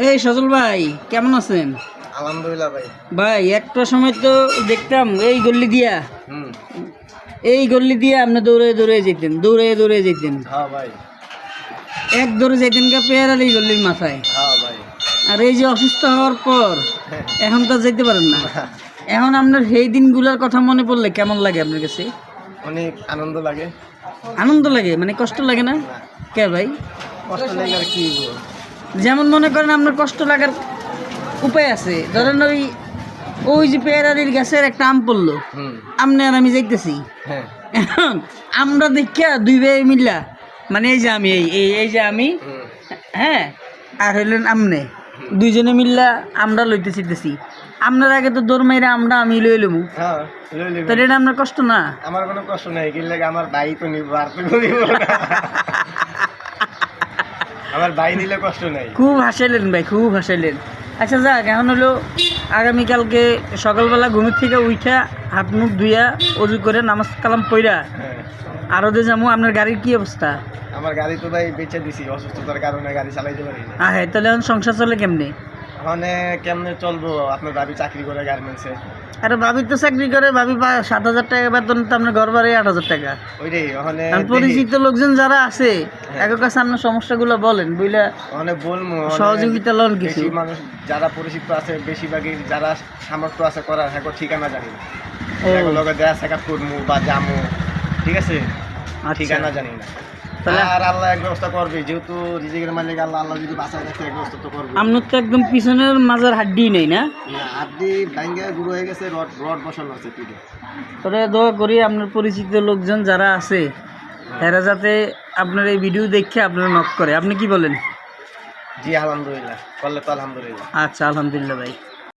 এই সজল ভাই কেমন আছেন? আলহামদুলিল্লাহ ভাই। ভাই একটা সময় তো দেখতাম এই গল্লি দিয়ে আপনি দৌড়ে দৌড়ে যেতেন হ্যাঁ ভাই। এক দৌড়ে যেতেন কা পেয়ারার এই গল্লির মাথায়। হ্যাঁ ভাই। আর এই যে অসুস্থ হওয়ার পর এখন তো যেতে পারেন না। এখন আপনার সেই দিনগুলোর কথা মনে পড়লে কেমন লাগে আপনার কাছে? অনেক আনন্দ লাগে। আনন্দ লাগে মানে কষ্ট লাগে না? কে ভাই কষ্ট লাগে আর কি বলবো? যেমন মনে করেন আপনার কষ্ট লাগার উপায় আছে। ধরেন ওই যে পেয়ারারির গাছের একটা আম পড়লো, আপনি আর আমি যাইতেছি, এখন আমরা দেখিয়া দুই ভাই মিল্লা, মানে এই যে আমি এই যে আমি, হ্যাঁ, আর হইলেন আমনে, দুইজনে মিল্লা আমরা লইতে চিতেছি। আপনার আগে তো দৌড় মাইরা আমি লই লমু, তাহলে এটা আপনার কষ্ট না? আমার কোনো কষ্ট নাই, কি লাগে আমার ভাই তো নিব আর তো আমার ভাই দিলে কষ্ট নাই। খুব হাসাইলেন ভাই, খুব হাসাইলেন। আচ্ছা যাক, এখন হলো আগামীকালকে সকালবেলা ঘুমের থেকে উঠা হাত মুখ ধুইয়া অজু করে নামাজ কালাম পইরা আরদে যাবো। আপনার গাড়ির কি অবস্থা? আমার গাড়ি তো ভাই বেচে দিছি, অসুস্থতার কারণে গাড়ি চালাইতে পারি না। হ্যাঁ, তাহলে এখন সংসার চলে কেমনে? ওখানে কেমনে চলবো? আপনার ভাবি চাকরি করে গার্মেন্টসে। আরে ভাবি তো চাকরি করে, ভাবি 7,000 টাকা বেতন, তো আপনার ঘর ভাড়া 8,000 টাকা। ওইটাই ওখানে পরিচিত লোকজন যারা আছে একের কাছে আপনার সমস্যাগুলো বলেন, বুঝলা অনেক বলবো, সহযোগিতা লন কিছু। মানুষ যারা পরিচিত আছে বেশিরভাগই যারা সামর্থ্য আছে করার, হ্যাঁ ঠিকানা জানি না, লগে দেয়া চেকআপ করবো বা যামো, ঠিক আছে, ঠিকানা জানি না। আর আল্লাহ এক ব্যবস্থা করবে, যেহেতু রিজিকের মালিক আল্লাহ, আল্লাহ যদি বাঁচায় রাখে এক ব্যবস্থা তো করবে। আপনার তো একদম পিছনের মাজার হাড্ডি নেই না? হাড্ডি ভাঙ্গে গুঁড়ো হয়ে গেছে, রড বসানো আছে পিঠে। তবে দোয়া করি আপনার পরিচিত লোকজন যারা আছে এরা যাতে আপনার এই ভিডিও দেখে আপনারা নক করে। আপনি কি বলেন? জি আলহামদুলিল্লাহ, করলে তো আলহামদুলিল্লাহ। আচ্ছা, আলহামদুলিল্লাহ ভাই।